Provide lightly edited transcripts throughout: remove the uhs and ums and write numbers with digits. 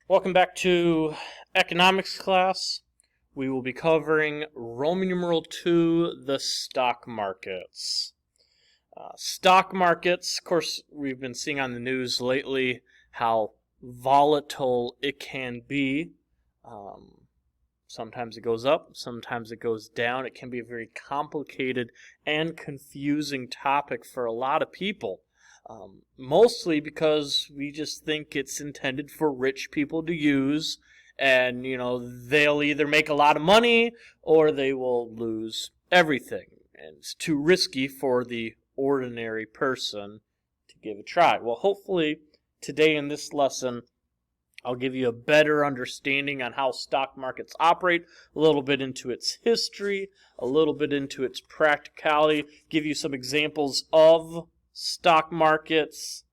Welcome back to economics class. We will be covering Roman numeral 2, the stock markets. Stock markets, of course, we've been seeing on the news lately how volatile it can be. Sometimes it goes up, sometimes it goes down. It can be a very complicated and confusing topic for a lot of people. Mostly because we just think it's intended for rich people to use, and they'll either make a lot of money or they will lose everything, and it's too risky for the ordinary person to give a try. Well, hopefully today in this lesson I'll give you a better understanding on how stock markets operate, a little bit into its history, a little bit into its practicality, give you some examples of stock markets,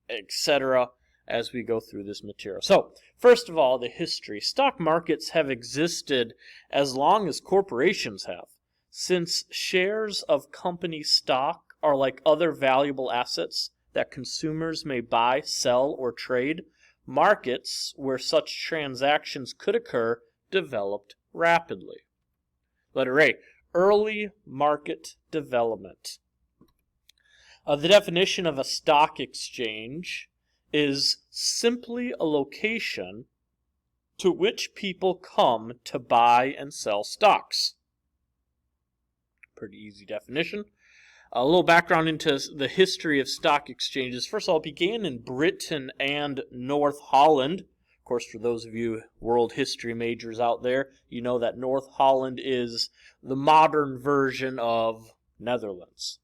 etc., as we go through this material. So, first of all, the history. Stock markets have existed as long as corporations have. Since shares of company stock are like other valuable assets that consumers may buy, sell, or trade, markets where such transactions could occur developed rapidly. Letter A, early market development. The definition of a stock exchange is simply a location to which people come to buy and sell stocks. Pretty easy definition. A little background into the history of stock exchanges. First of all, it began in Britain and North Holland. Of course, for those of you world history majors out there, you know that North Holland is the modern version of Netherlands.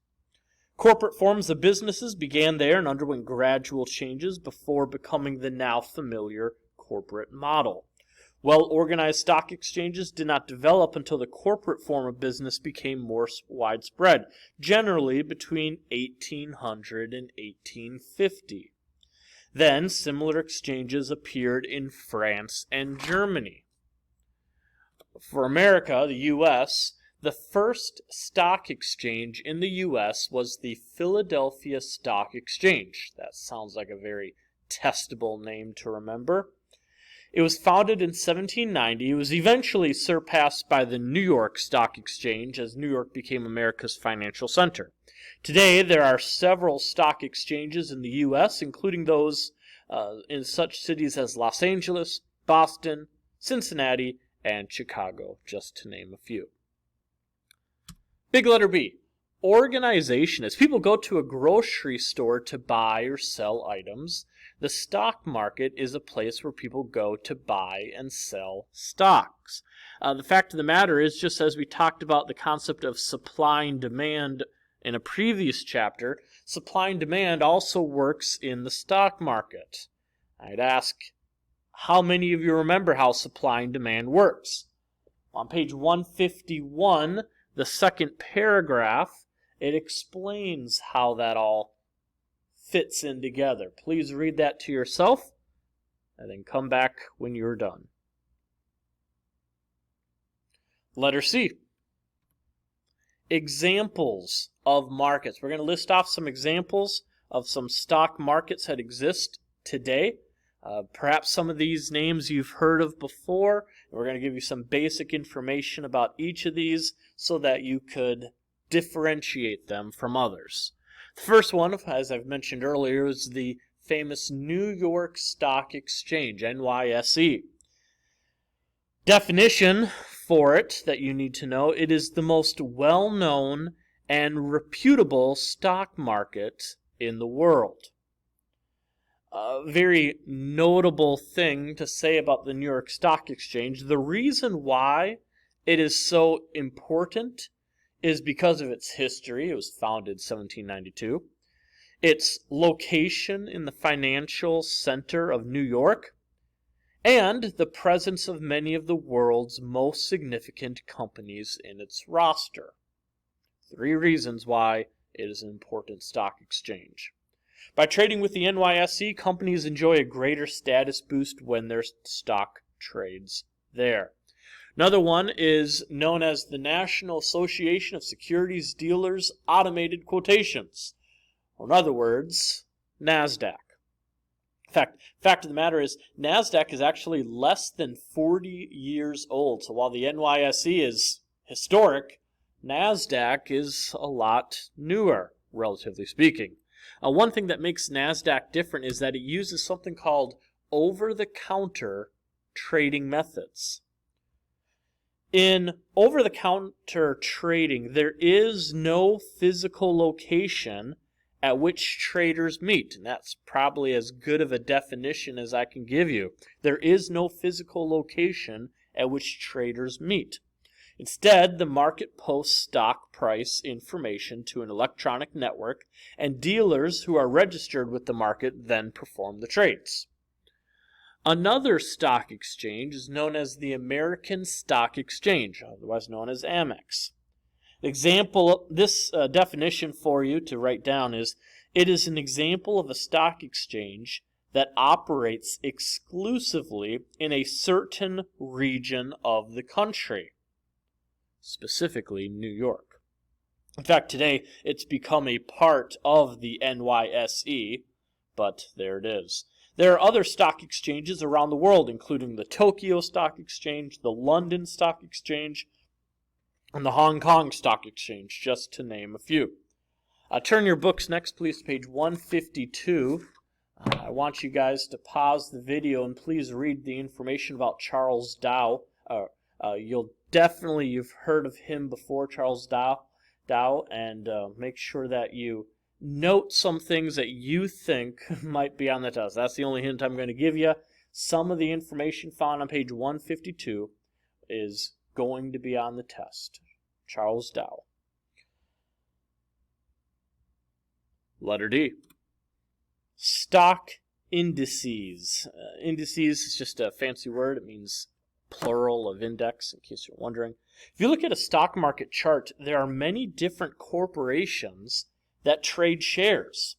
Corporate forms of businesses began there and underwent gradual changes before becoming the now familiar corporate model. Well-organized stock exchanges did not develop until the corporate form of business became more widespread, generally between 1800 and 1850. Then, similar exchanges appeared in France and Germany. For America, the U.S., the first stock exchange in the U.S. was the Philadelphia Stock Exchange. That sounds like a very testable name to remember. It was founded in 1790. It was eventually surpassed by the New York Stock Exchange as New York became America's financial center. Today, there are several stock exchanges in the U.S., including those in such cities as Los Angeles, Boston, Cincinnati, and Chicago, just to name a few. Big letter B, organization. As people go to a grocery store to buy or sell items, the stock market is a place where people go to buy and sell stocks. The fact of the matter is, just as we talked about the concept of supply and demand in a previous chapter, supply and demand also works in the stock market. I'd ask, how many of you remember how supply and demand works? On page 151, the second paragraph, it explains how that all fits in together. Please read that to yourself and then come back when you're done. Letter C. Examples of markets. We're going to list off some examples of some stock markets that exist today. Perhaps some of these names you've heard of before. We're going to give you some basic information about each of these so that you could differentiate them from others. The first one, as I've mentioned earlier, is the famous New York Stock Exchange, NYSE. Definition for it that you need to know, it is the most well-known and reputable stock market in the world. A very notable thing to say about the New York Stock Exchange, the reason why it is so important is because of its history. It was founded in 1792. Its location in the financial center of New York, and the presence of many of the world's most significant companies in its roster. 3 reasons why it is an important stock exchange. By trading with the NYSE, companies enjoy a greater status boost when their stock trades there. Another one is known as the National Association of Securities Dealers Automated Quotations, or in other words, NASDAQ. Fact of the matter is, NASDAQ is actually less than 40 years old. So while the NYSE is historic, NASDAQ is a lot newer, relatively speaking. One thing that makes NASDAQ different is that it uses something called over-the-counter trading methods. In over-the-counter trading, there is no physical location at which traders meet, and that's probably as good of a definition as I can give you. There is no physical location at which traders meet. Instead, the market posts stock price information to an electronic network, and dealers who are registered with the market then perform the trades. Another stock exchange is known as the American Stock Exchange, otherwise known as Amex. This definition for you to write down is, it is an example of a stock exchange that operates exclusively in a certain region of the country, specifically New York. In fact, today it's become a part of the NYSE, but there it is. There are other stock exchanges around the world, including the Tokyo Stock Exchange, the London Stock Exchange, and the Hong Kong Stock Exchange, just to name a few. Turn your books next, please, to page 152. I want you guys to pause the video and please read the information about Charles Dow. You've heard of him before, Charles Dow, and make sure that you note some things that you think might be on the test. That's the only hint I'm going to give you. Some of the information found on page 152 is going to be on the test. Charles Dow. Letter D. Stock indices. Indices is just a fancy word. It means plural of index, in case you're wondering. If you look at a stock market chart, there are many different corporations that trade shares.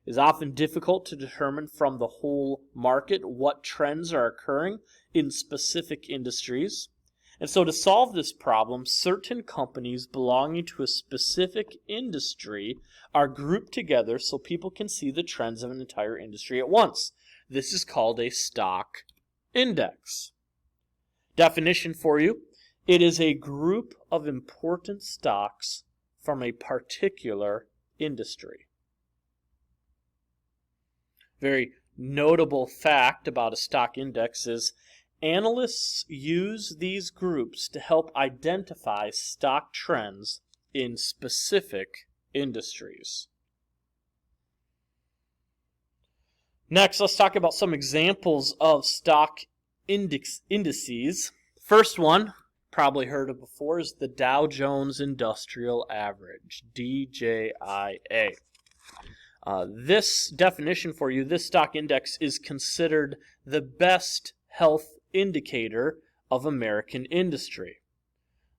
It is often difficult to determine from the whole market what trends are occurring in specific industries. And so to solve this problem, certain companies belonging to a specific industry are grouped together so people can see the trends of an entire industry at once. This is called a stock index. Definition for you: it is a group of important stocks from a particular industry. Very notable fact about a stock index is analysts use these groups to help identify stock trends in specific industries. Next, let's talk about some examples of stock indices. First one, probably heard of before, is the Dow Jones Industrial Average, DJIA. This definition for you, this stock index is considered the best health indicator of American industry.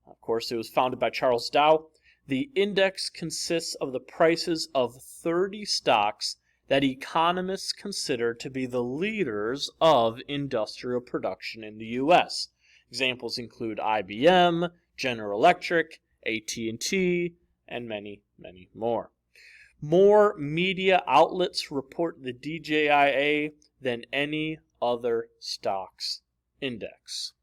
Of course, it was founded by Charles Dow. The index consists of the prices of 30 stocks that economists consider to be the leaders of industrial production in the U.S. Examples include IBM, General Electric, AT&T, and many, many more. More media outlets report the DJIA than any other stocks index.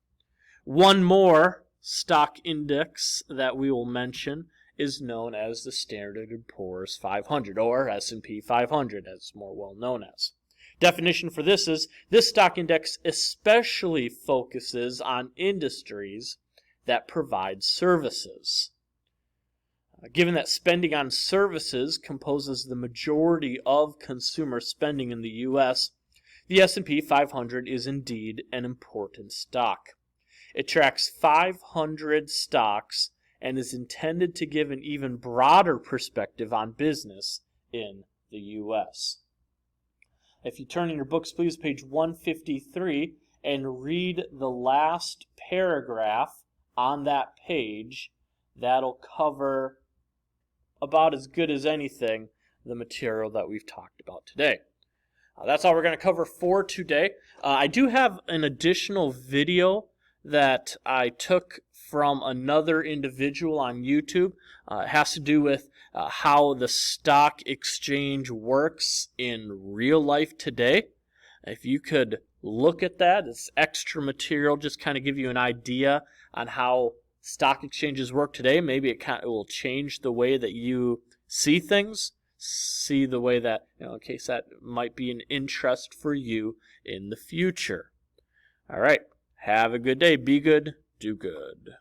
One more stock index that we will mention is known as the Standard & Poor's 500, or S&P 500, as it's more well known as. Definition for this is, this stock index especially focuses on industries that provide services. Given that spending on services composes the majority of consumer spending in the U.S., the S&P 500 is indeed an important stock. It tracks 500 stocks and is intended to give an even broader perspective on business in the U.S. If you turn in your books, please, page 153, and read the last paragraph on that page. That'll cover about as good as anything the material that we've talked about today. That's all we're going to cover for today. I do have an additional video that I took from another individual on YouTube. It has to do with how the stock exchange works in real life today. If you could look at that, it's extra material, just kind of give you an idea on how stock exchanges work today. Maybe it will change the way that you see things, see the way that, in case that might be an interest for you in the future. All right. Have a good day. Be good. Do good.